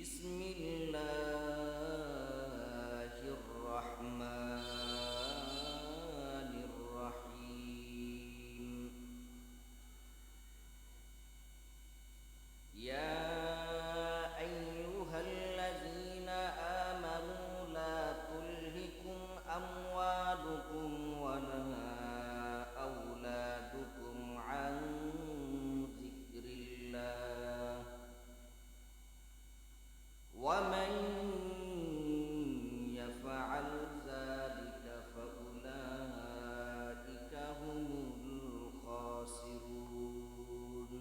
بسم الله الرحمن الرحيم. يا أيها الذين آمنوا لا تلهكم أموالكم ولا أولادكم عن ذكر الله ومن يفعل ذلك فأولئك هم الخاسرون.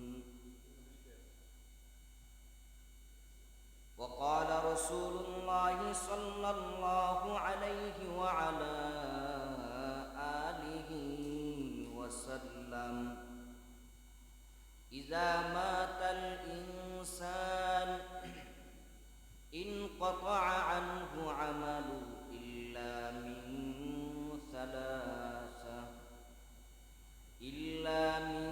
وقال رسول الله صلى الله عليه وعلى آله وسلم: إذا مات الإنسان انقطع عنه عمله إلا من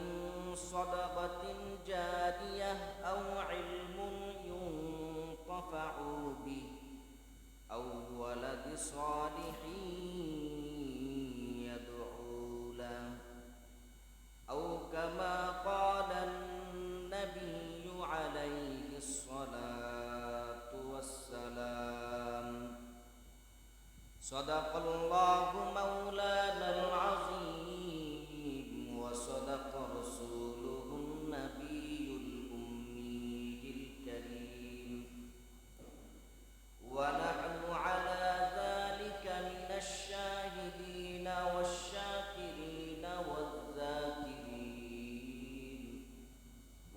صدقة جارية أو علم ينتفع به أو ولد صالح يدعو له أو كما قال النبي عليه الصلاة والسلام: صدق الله مولانا العظيم وصدق رسوله النبي الأمي الكريم، ونحن على ذلك من الشاهدين والشاكرين والذاكرين،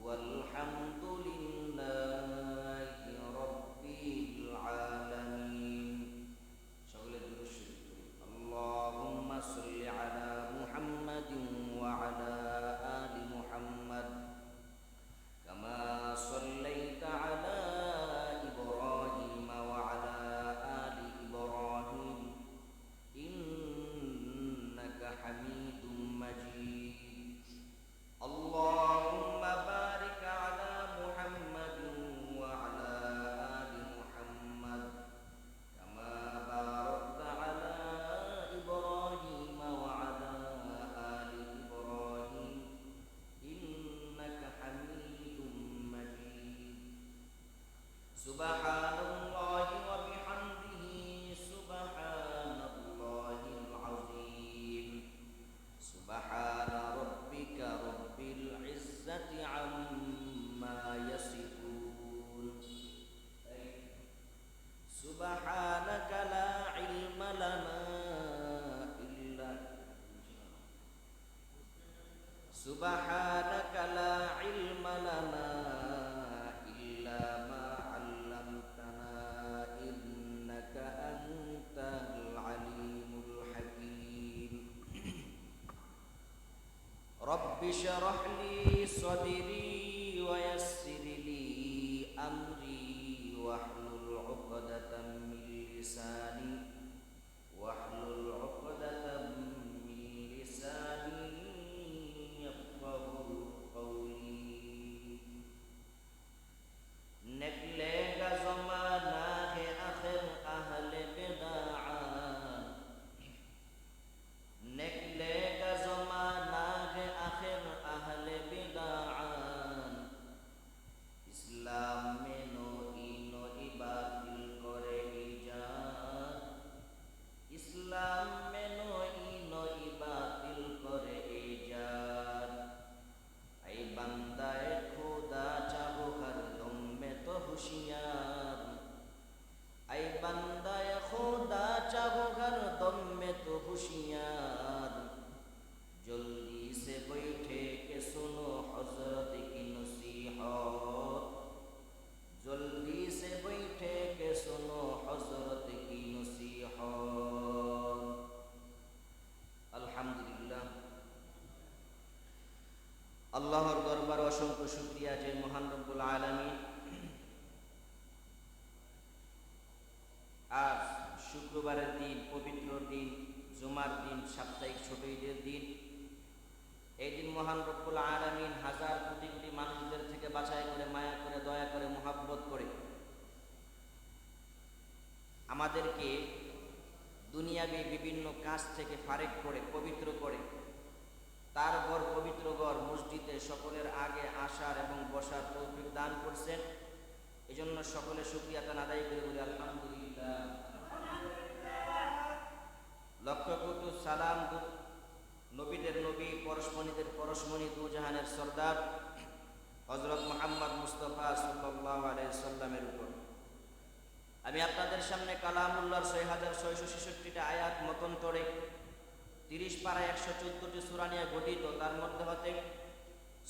والحمد لله رب العالمين. اللهم صل على محمد وعلى آل محمد كما صليت على إبراهيم وعلى آل إبراهيم إنك حميد مجيد. اللهم بارك على محمد وعلى آل محمد كما باركت على إبراهيم وعلى آل إبراهيم إنك حميد مجيد. سبحان الله وبحمده سبحان الله العظيم. سبحان ربك رب العزة عما يصفون. سبحانك لا علم لنا إلا ما علمتنا إنك أنت العليم الحكيم. رب اشرح لي صدري ويسر لي أمري واحلل عقدة من لساني يفقه قولي. निकले का ज़माना है आखिर अहले बिदाअत, निकलेगा ज़माना है आखिर अहले बिदाअत। इस्लाम में नो बातिल करे इजाद, इस्लाम में नो बातिल करे इजाद। ऐ बंदाए खुदा चाहो हर दम में तो होशियार, ऐ बंदाए खुदा चाहो हर दम में तो होशियार। जल्दी से बैठे के सुनो हज़रत की नसीहत, जल्दी से बैठे के सुनो हज़रत की नसीहत। अल्हम्दुलिल्लाह, আল্লাহর দরবারে অসংখ্য শুকরিয়া যে মহান রব্বুল আলামিন আজ শুক্রবারের দিন, পবিত্র দিন, জুমার দিন, সাপ্তাহিক ছোট ঈদের দিন, এই দিন মহান রব্বুল আলামিন হাজার কোটি কোটি মানুষদের থেকে বাছাই করে, মায়া করে, দয়া করে, মুহাব্বত করে আমাদেরকে দুনিয়াবী বিভিন্ন কাজ থেকে ফারেক করে পবিত্র করে তার ঘর পবিত্র ঘর মসজিদে সকলের আগে আসার এবং বসার তৌফিক দান করছেন। এজন্য সকলে শুকরিয়া তান আদায় করে বলি আলহামদুলিল্লাহ। লক্ষ কোটি সালাম নবীদের নবী পরশমণিদের পরশমণি দু জাহানের সর্দার হযরত মুহাম্মদ মুস্তাফা সাল্লাল্লাহু আলাইহি সাল্লামের উপর। আমি আপনাদের সামনে কালামুল্লাহর 6666টা আয়াত মতন্তরে 30 পারায় 114টি সূরা নিয়ে গঠিত। তার মধ্যে হতে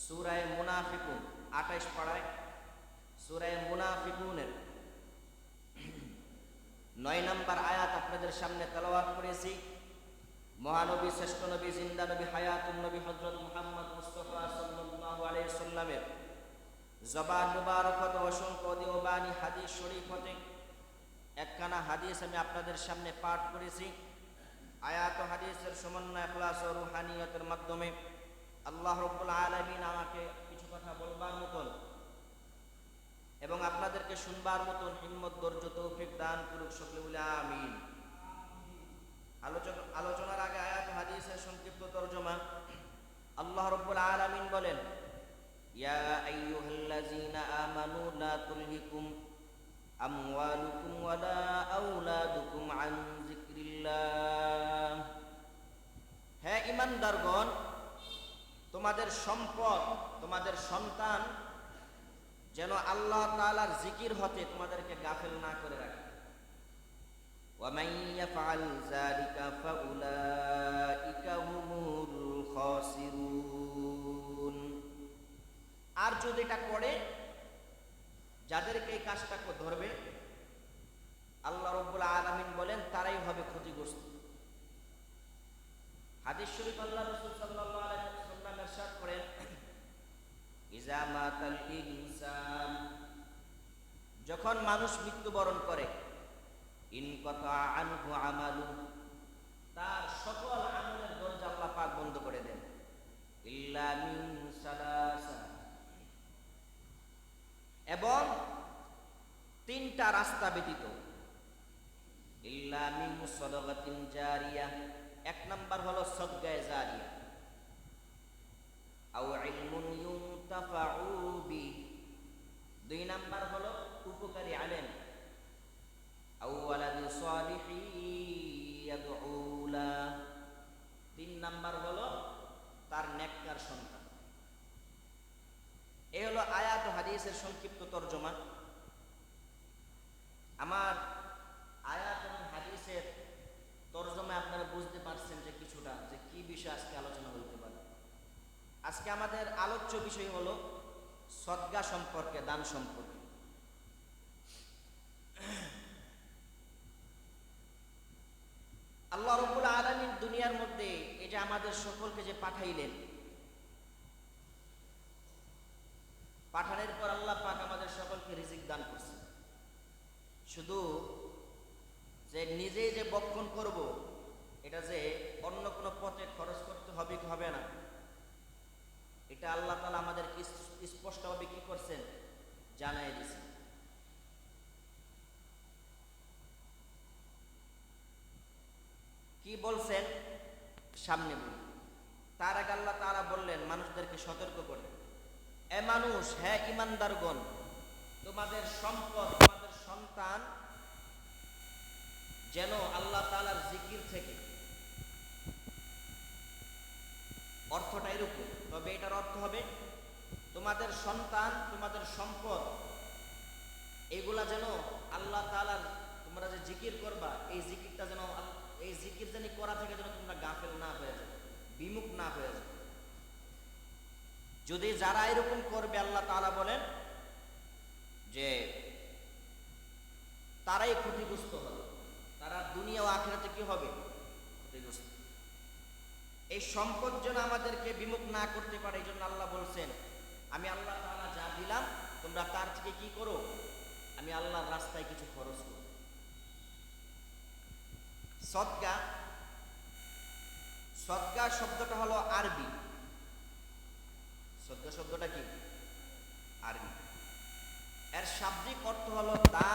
সূরা মুনাফিকুন 28 পারায় সূরা মুনাফিকুনের 9 নম্বর আয়াত আপনাদের সামনে তেলাওয়াত করেছি। মহানবী শ্রেষ্ঠ নবী জিন্দা নবী হায়াতুন নবী হযরত মুহাম্মদ মুস্তাফা সাল্লাল্লাহু আলাইহি সাল্লামের জবান মুবারকত অসংখ্য অদিবানী হাদিস শরীফ হতে একখানা হাদিস আমি আপনাদের সামনে পাঠ করেছি। আয়াত ও হাদিসের সমন্বয় ইখলাস ও রূহানিয়তের মাধ্যমে আল্লাহ রাব্বুল আলামিন আমাকে কিছু কথা বলবার মতন এবং আপনাদেরকে শুনবার মতন হিম্মত ধৈর্য তৌফিক দান করুক, সকলে বলে আমিন। আলোচনার আগে আয়াত ও হাদিসের সংক্ষিপ্ত তরজমা। আল্লাহ রাব্বুল আলামিন বলেন, ইয়া আইয়ুহাল্লাযীনা আমানু লা তুলহিকুম আমওয়ালুকুম ওয়ালা আওলাদুকুম আন যিকরিল্লাহ। হে ঈমানদারগণ, তোমাদের সম্পদ তোমাদের সন্তান যেন আল্লাহ তাআলার জিকির হতে তোমাদেরকে গাফেল না করে রাখে। ওয়া মান ইয়াফআল যালিকা ফাউলাইকা হুমুল খাসিরুন। আর যদি এটা করে, যাদেরকে এই কাজটা ধরবে, আল্লাহ রাব্বুল আলামিন বলেন তারাই হবে ক্ষতিগ্রস্ত। হাদিস শরীফ আল্লাহ রাসূল সাল্লাল্লাহু আলাইহি ওয়াসাল্লাম ইরশাদ করেন, ইজা মাতাল ইনসান, যখন মানুষ মৃত্যুবরণ করে, ইনকাতা আনহু আমালু, তার সকল আমলের দরজা আল্লাহ পাক বন্ধ করে দেন। ইল্লা মিন সালাসা, এবং তিনটা রাস্তা ব্যতীত। ইল্লা মিন সাদাকাতিন জারিয়া, এক নাম্বার হলো সাদকায়ে জারিয়া। আও ইলমুন ইউনতাফাউ বি, দুই নাম্বার হলো উপকারী আলেম। আও ওয়ালাদি সালিহি ইয়াদউ লা, তিন নাম্বার হলো তার নেককার সন্তান। এই হলো আয়াত ও হাদিসের সংক্ষিপ্ত তরজমা। আমার আয়াত এবং হাদিসের তরজমায় আপনারা বুঝতে পারছেন যে কিছুটা যে কি বিষয় আজকে আলোচনা হতে পারে। আজকে আমাদের আলোচ্য বিষয় হলো সদকা সম্পর্কে, দান সম্পর্কে। আল্লাহ রাব্বুল আলামিন দুনিয়ার মধ্যে এই যে আমাদের সকলকে যে পাঠাইলেন, পাঠানোর পর আল্লাহ পাক আমাদের সকলকে রিজিক দান করছে। শুধু যে নিজেই যে বক্ষণ করব, এটা যে অন্য কোনো পথে খরচ করতে হবে কি হবে না, এটা আল্লাহ তাআলা আমাদেরকে স্পষ্টভাবে কি করছেন, জানাই দিয়েছেন। কি বলছেন সামনে বলি। তার আগে আল্লাহ তাআলা বললেন মানুষদেরকে সতর্ক করে, এ মানুষ, হে ঈমানদারগণ, তোমাদের সম্পদ তোমাদের সন্তান যেন আল্লাহ তাআলার জিকির থেকে, অর্থটা এরকম, তবে এটার অর্থ হবে তোমাদের সন্তান তোমাদের সম্পদ এগুলা যেন আল্লাহ তাআলার, তোমরা যে জিকির করবা এই জিকিরটা যেন, এই জিকির জানি করা থেকে যেন তোমরা গাফেল না হয়ে যাও, বিমুখ না হয়ে যাও। যদি যারা এরকম করবে, আল্লাহ তাআলা বলেন যে তারাই ক্ষতিগ্রস্ত হবে, তারা দুনিয়া ও আখিরাতে কি হবে, ক্ষতিগ্রস্ত। এই সম্পদ যেন আমাদেরকে বিমুখ না করতে পারে, এই জন্য আল্লাহ বলছেন আমি আল্লাহ তাআলা যা দিলাম তোমরা তার থেকে কি করো, আমি আল্লাহর রাস্তায় কিছু খরচ করো। সদকা, সদকা শব্দটা হলো আরবি। সদকা শব্দটা কি? আরবি। এর শাব্দিক অর্থ হলো দান